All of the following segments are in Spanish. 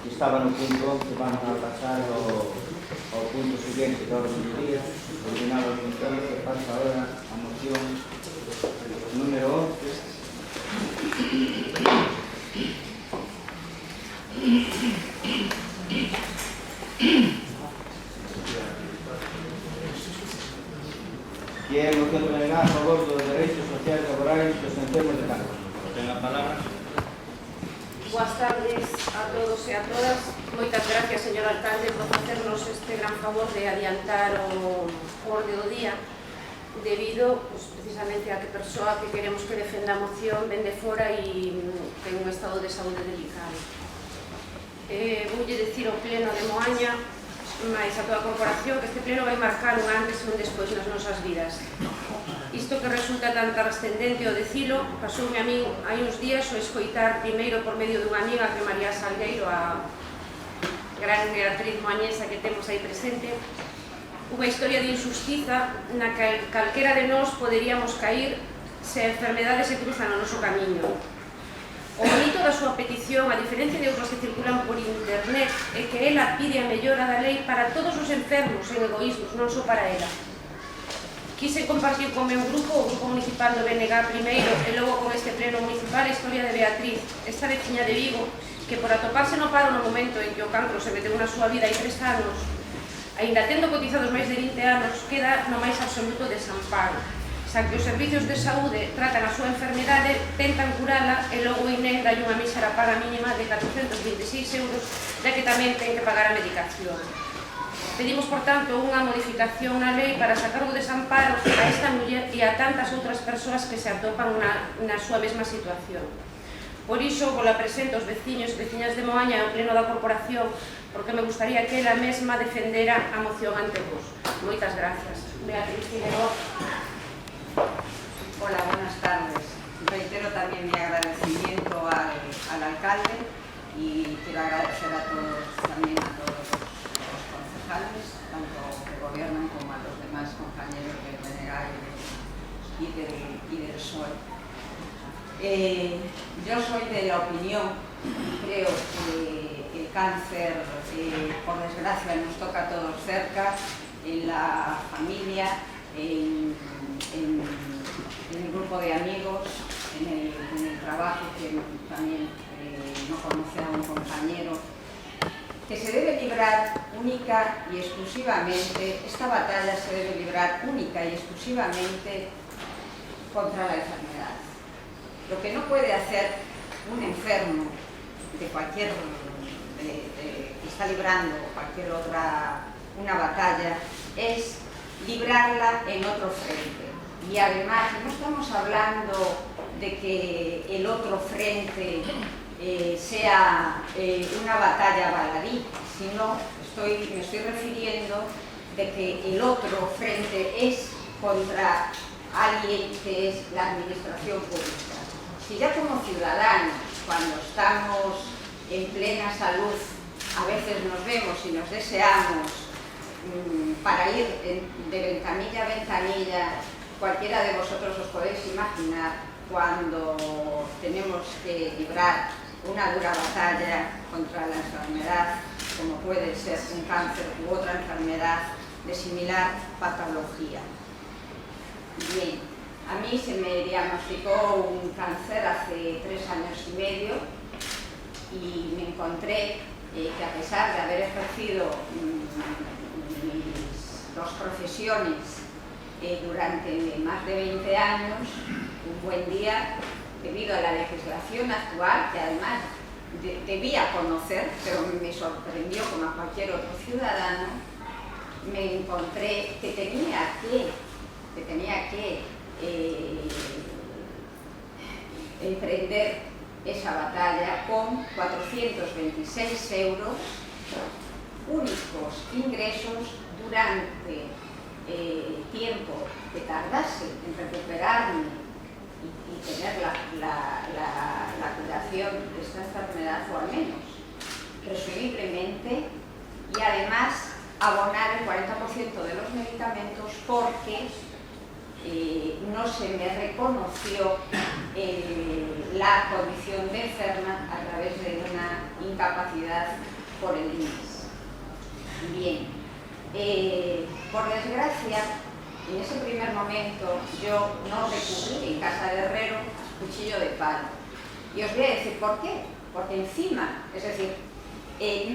estaba no punto 11, vamos a pasar ao punto siguiente todos os días, ordenado o punto 11, que pasa ahora a moción número 11. Que é a moción plenaria a favor dos dereitos sociais laborais dos enfermos de cáncer. Ten a palabra. Boas tardes a todos e a todas. Moitas gracias, señor alcalde, por facernos este gran favor de adiantar o orde do día, debido precisamente a que persoa que queremos que defenda a moción ven de fora e ten un estado de saúde delicado. Voulle dicir ao pleno de Moaña, máis a toda a corporación, que este pleno vai marcar un antes e un despois nas nosas vidas. Isto que resulta tan trascendente o decilo, pasoume a min hai uns días o escoitar primeiro por medio dunha amiga que é María Salgueiro, a gran actriz moañesa que temos aí presente, unha historia de injustiza na que calquera de nós poderíamos cair se a enfermedade se cruza no noso camiño. O bonito da súa petición, a diferencia de outros que circulan por internet, é que ela pide a mellora da lei para todos os enfermos en egoísmos, non só para ela. Quise compartir con meu grupo, o Grupo Municipal do BNG primeiro e logo con este pleno municipal, a historia de Beatriz, esta veciña de Vigo, que por atoparse no paro no momento en que o cancro se meteu na súa vida hai 3 anos, aínda tendo cotizados máis de 20 anos, queda no máis absoluto desamparo. Xa que os servicios de saúde tratan a súa enfermedade, tentan curala e logo o INE dai unha mísera paga mínima de 426 euros, ya que tamén ten que pagar a medicación. Pedimos, por tanto, unha modificación na lei para sacar o desamparo a esta muller e a tantas outras persoas que se atopan na súa mesma situación. Por iso, vos la presento aos veciños e veciñas de Moaña e ao pleno da corporación, porque me gustaría que ela mesma defendera a moción ante vos. Moitas gracias. Beatriz Figueroa. Hola, buenas tardes. Reitero también mi agradecimiento al alcalde y quiero agradecer a todos, también a todos los concejales, tanto que gobiernan como a los demás compañeros del BNG y del PSOE. Yo soy de la opinión, creo que el cáncer, por desgracia, nos toca a todos cerca, en la familia, en el grupo de amigos, en el trabajo, que también no conoce a un compañero, que se debe librar única y exclusivamente, esta batalla se debe librar única y exclusivamente contra la enfermedad. Lo que no puede hacer un enfermo de cualquier, que está librando cualquier otra, una batalla, es librarla en otro frente. Y además no estamos hablando de que el otro frente sea una batalla baladí, sino me estoy refiriendo de que el otro frente es contra alguien que es la administración pública. Si ya como ciudadanos, cuando estamos en plena salud, a veces nos vemos y nos deseamos para ir de ventanilla a ventanilla, cualquiera de vosotros os podéis imaginar cuando tenemos que librar una dura batalla contra la enfermedad, como puede ser un cáncer u otra enfermedad de similar patología. Bien, a mí se me diagnosticó un cáncer hace 3 años y medio y me encontré que a pesar de haber ejercido mis 2 profesiones durante más de 20 años, un buen día, debido a la legislación actual, que además debía conocer, pero me sorprendió como a cualquier otro ciudadano, me encontré que tenía que emprender esa batalla con 426 euros únicos ingresos durante tiempo que tardase en recuperarme y tener la curación de esta enfermedad, o al menos presumiblemente, y además abonar el 40% de los medicamentos porque no se me reconoció la condición de enferma a través de una incapacidad por el INES. Bien, por desgracia, en ese primer momento yo no recurrí en casa de herrero a cuchillo de palo. Y os voy a decir por qué. Porque encima, es decir,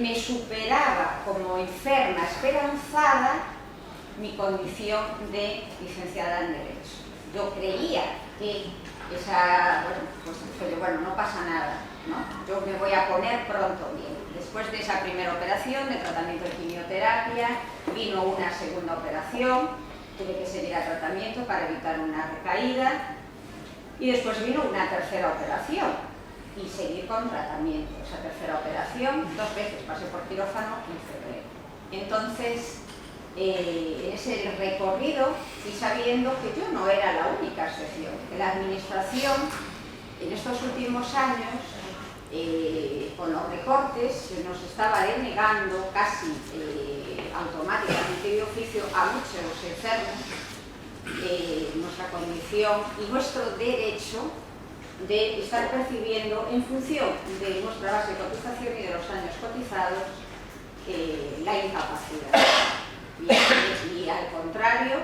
me superaba como enferma esperanzada mi condición de licenciada en Derecho. Yo creía que bueno, no pasa nada, ¿no? Yo me voy a poner pronto bien. Después de esa primera operación de tratamiento de quimioterapia, vino una segunda operación, tuve que seguir a tratamiento para evitar una recaída, y después vino una tercera operación y seguir con tratamiento. Esa tercera operación, 2 veces pasé por quirófano en febrero. Entonces, en ese recorrido fui sabiendo que yo no era la única excepción, que la administración en estos últimos años, con los recortes, se nos estaba denegando casi automáticamente de oficio a muchos enfermos nuestra condición y nuestro derecho de estar percibiendo en función de nuestra base de cotización y de los años cotizados la incapacidad. Y al contrario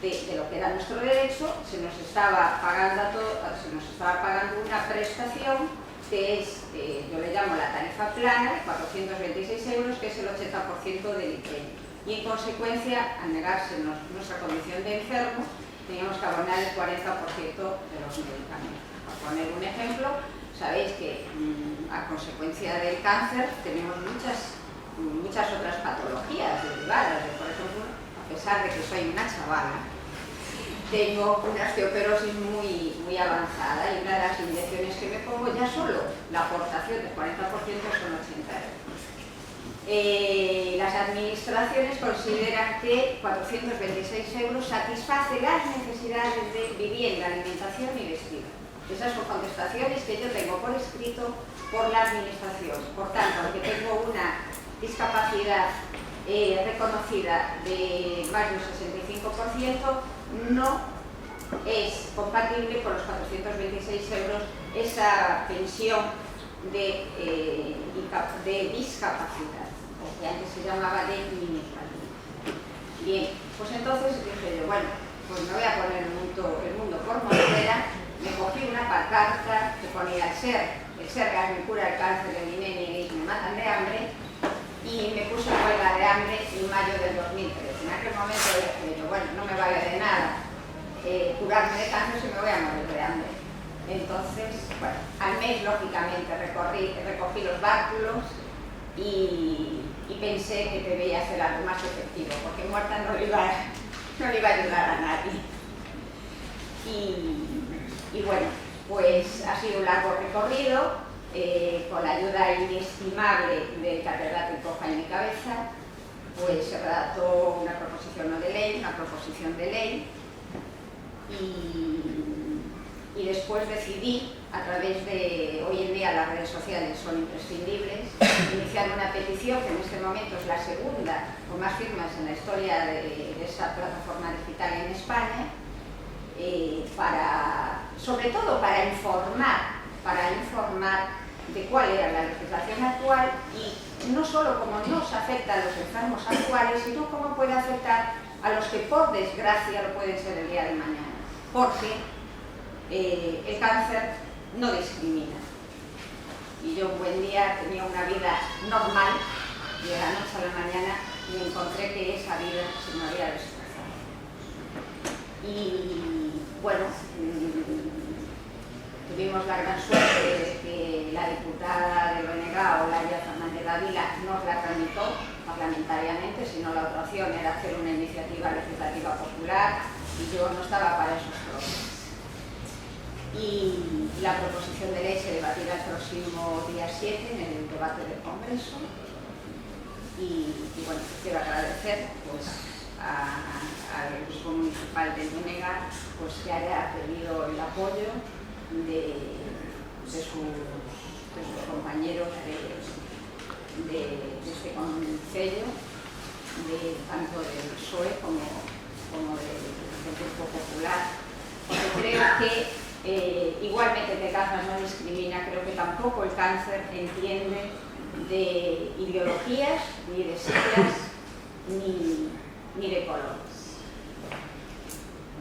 de lo que era nuestro derecho, se nos estaba pagando una prestación que es, yo le llamo la tarifa plana, de 426 euros, que es el 80% del IPREMI. Y en consecuencia, al negarse nuestra condición de enfermo, teníamos que abonar el 40% de los medicamentos. Por poner un ejemplo, sabéis que a consecuencia del cáncer tenemos muchas otras patologías derivadas. Por ejemplo, a pesar de que soy una chavala, tengo una osteoporosis muy avanzada y una de las inyecciones que me pongo, ya solo la aportación del 40% son 80 euros. Las administraciones consideran que 426 euros satisface las necesidades de vivienda, alimentación y vestido. Esas son contestaciones que yo tengo por escrito por la administración. Por tanto, aunque tengo una discapacidad reconocida de más del 65%, no es compatible con los 426 euros esa pensión de discapacidad, o que antes se llamaba de minusvalía. Bien, pues entonces dije yo, bueno, pues me voy a poner el mundo por montera. Me cogí una pancarta que ponía el SERGAS me cura el cáncer, el INEM me matan de hambre, y me puse en huelga de hambre en mayo del 2013. En aquel momento dije yo, bueno, no me vale de nada curarme de cáncer si me voy a morir de hambre. Entonces, bueno, al mes lógicamente recogí los bártulos y pensé que debía hacer algo más efectivo, porque muerta no le iba a ayudar a nadie. Y bueno, pues ha sido un largo recorrido, con la ayuda inestimable del catedrático Jaime Cabeza, pues se redactó una proposición de ley, y después decidí, a través de, hoy en día las redes sociales son imprescindibles, iniciar una petición que en este momento es la segunda con más firmas en la historia de esa plataforma digital en España, sobre todo para informar de cuál era la legislación actual y no solo cómo nos afecta a los enfermos actuales, sino cómo puede afectar a los que por desgracia lo pueden ser el día de mañana. Porque el cáncer no discrimina. Y yo un buen día tenía una vida normal y de la noche a la mañana me encontré que esa vida se me había destrozado. Y bueno, tuvimos la gran suerte de que la diputada del BNG, Olaya Fernández Dávila, nos la tramitó parlamentariamente, si no la otra opción era hacer una iniciativa legislativa popular y yo no estaba para esos problemas. Y la proposición de ley se debatirá el próximo día 7 en el debate del Congreso y bueno, quiero agradecer pues, al Grupo Municipal de Dúnega pues, que haya pedido el apoyo de sus compañeros de este concello, tanto del PSOE como del Grupo Popular, porque creo que Igualmente que cáncer no discrimina, creo que tampoco el cáncer entiende de ideologías, ni de siglas, ni de colores.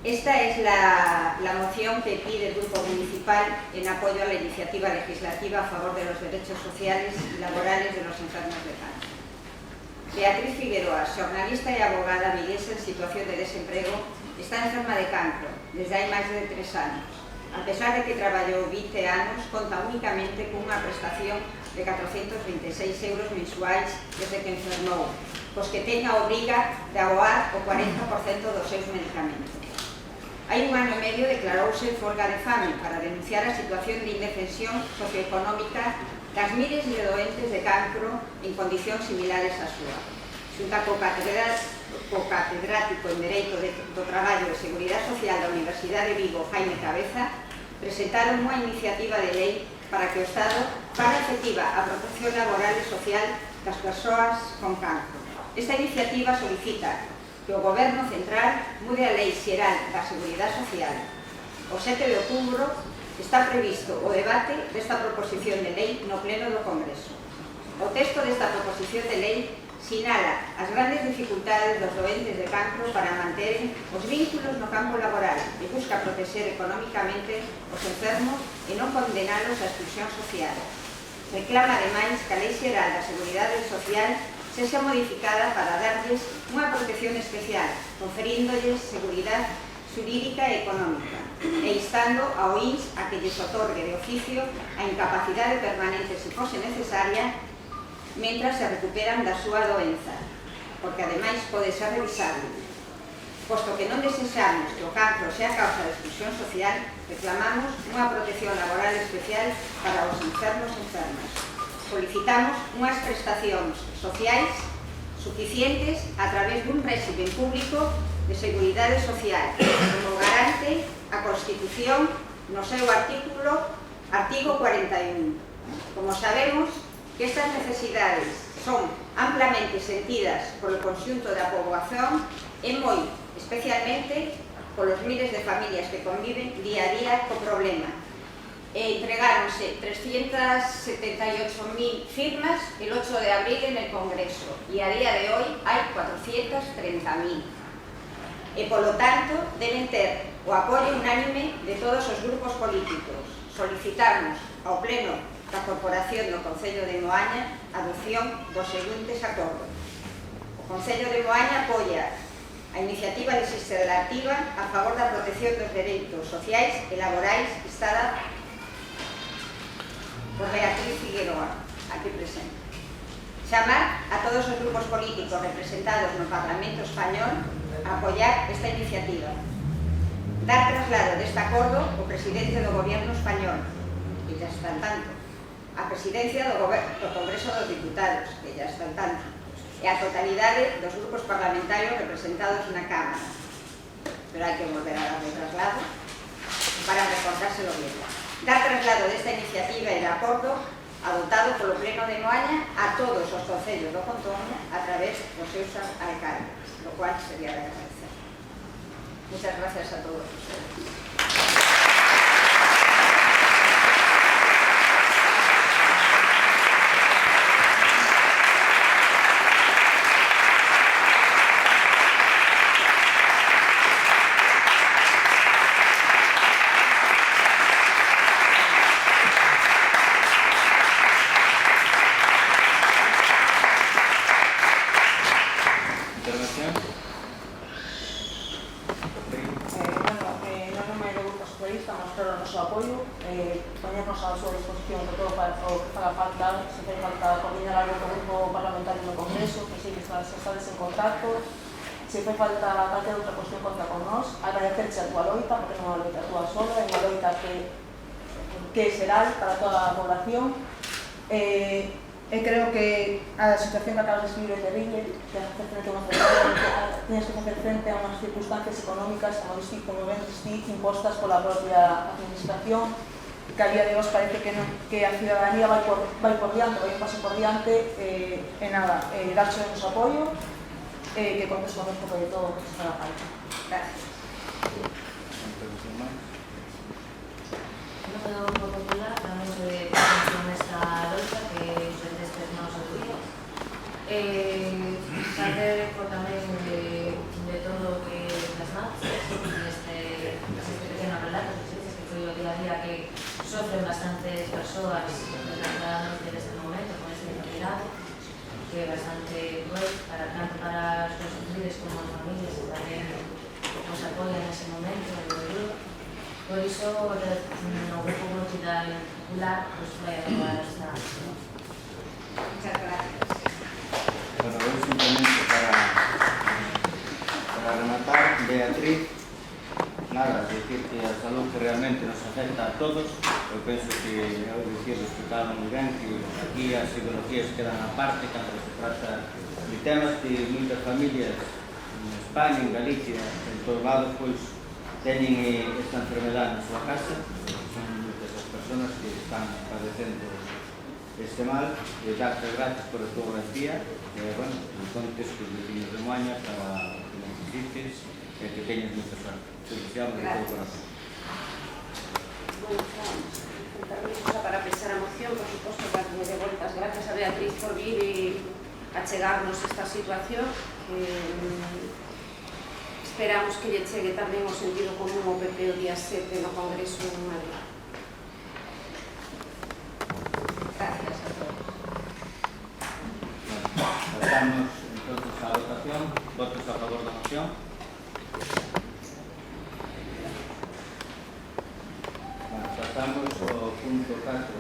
Esta es la moción que pide el Grupo Municipal en apoyo a la iniciativa legislativa a favor de los derechos sociales y laborales de los enfermos de cáncer. Beatriz Figueroa, xornalista e abogada viguesa en situación de desemprego, está enferma de cancro desde hai máis de 3 anos. A pesar de que traballou 20 anos, conta únicamente cunha prestación de 426 euros mensuais desde que enfermou, pois que ten a obriga de aboar o 40% dos seus medicamentos. Hai un ano e medio declarouse folga de fame para denunciar a situación de indefensión socioeconómica das miles de doentes de cancro en condicións similares á súa. Xunta co catedrático en Dereito do Traballo e Seguridade Social da Universidade de Vigo, Jaime Cabeza, presentaron unha iniciativa de lei para que o Estado faga efectiva a protección laboral e social das persoas con cancro. Esta iniciativa solicita que o Goberno Central mude a Lei Xeral da Seguridade Social. O 7 de outubro está previsto o debate desta proposición de lei no Pleno do Congreso. O texto desta proposición de lei sinala as grandes dificultades dos doentes de cancro para manter os vínculos no campo laboral e busca proteger económicamente os enfermos e non condenalos á exclusión social. Reclama, ademais, que a Lei Xeral da Seguridade Social sexa modificada para darles unha protección especial, conferíndolles seguridade xurídica e económica, e instando ao INS a que lles otorgue de oficio a incapacidade permanente se fose necesaria mentras se recuperan da súa doenza, porque ademais pode ser revisable. Posto que non desexamos que o cancro sea causa de exclusión social, reclamamos unha protección laboral especial para os enfermos e enfermas. Solicitamos unhas prestacións sociais suficientes a través dun réximen público de seguridade social, como garante a Constitución no seu artigo 41. Como sabemos que estas necesidades son amplamente sentidas polo conxunto da poboación e moi especialmente polos miles de familias que conviven día a día co problema. Entregáronse 378.000 firmas el 8 de abril en el Congreso y a día de hoy hay 430.000. E, polo tanto, deben ter o apoio unánime de todos os grupos políticos. Solicitamos ao Pleno da Corporación do Concello de Moaña a adopción dos seguintes acordos. O Concello de Moaña apoia a iniciativa legislativa a favor da protección dos dereitos sociais e laborais instada por Beatriz Figueroa, aquí presente. Chamar a todos os grupos políticos representados no Parlamento Español a apoiar esta iniciativa. Dar traslado deste acordo ao presidente do Gobierno español, que ya está al tanto, a presidencia do Congreso dos Diputados, que ya está al tanto, e a totalidade dos grupos parlamentarios representados na Cámara. Pero hai que volver a darle traslado para recordárselo bien. Dar traslado desta iniciativa e de acordo adoptado polo Pleno de Moaña a todos os concellos do contorno a través dos seus alcaldes, lo cual sería de agradecer. Muchas gracias a todos ustedes. Poñernos a súa disposición de todo o que faga falta, se fai falta coordinar algo co grupo parlamentario no Congreso, que si estades en contacto, se fai falta calquera outra cuestión contra con nós, agradecerche a túa loita, porque non é unha loita a túa sola, é unha loita que é xeral para toda a población. Creo que a situación que acabas de escribir é terrible, que tienes que facer frente a unhas circunstancias económicas, como ben dixi, impostas pola propia administración, que a día de hoxe parece que a ciudadanía vai por diante, vai un paso por diante, e nada, darche o noso apoio, que contes con esto sobre todo que se faga falta. Gracias. parte do Grupo Popular tamén se con esta loita que se destes non se día. Facer tamén de todo o que das marchas, este pequeno relato que foi o día a día que sofren bastantes persoas desgraciadamente neste momento con este inhabilidade, que é bastante cruel tanto para os sufridos como as familias que tamén nos apoian nese momento en o grupo. Por iso, no Grupo Popular, vai aprobar esta acción. Muchas gracias. Bueno, eu simplemente para rematar, Beatriz, nada, decir que a salud que realmente nos afecta a todos. Eu penso que, ao dicir, explicado moi ben, que aquí as ideologías quedan aparte cando se trata de temas que moitas familias en España, en Galicia, en todos lados, pois, teñen esta enfermedade na súa casa. Son moitas as persoas que están padecendo este mal. Darte gracias por a tua garantía. Bueno, contes que os vecinos de Moaña para que necesites e que teñas moita suerte. Te deseamos de todo corazón. Bueno, permiso para pensar a moción, por suposto, para que me dé voltas. Gracias a Beatriz por vir e achegarnos esta situación. Esperamos que lle chegue tamén o sentido común ao PP o día 7 no Congreso en Madrid. Gracias a todos. Bueno, pasamos entonces a la votación. Votos a favor da moción. Bueno, pasamos ao punto 4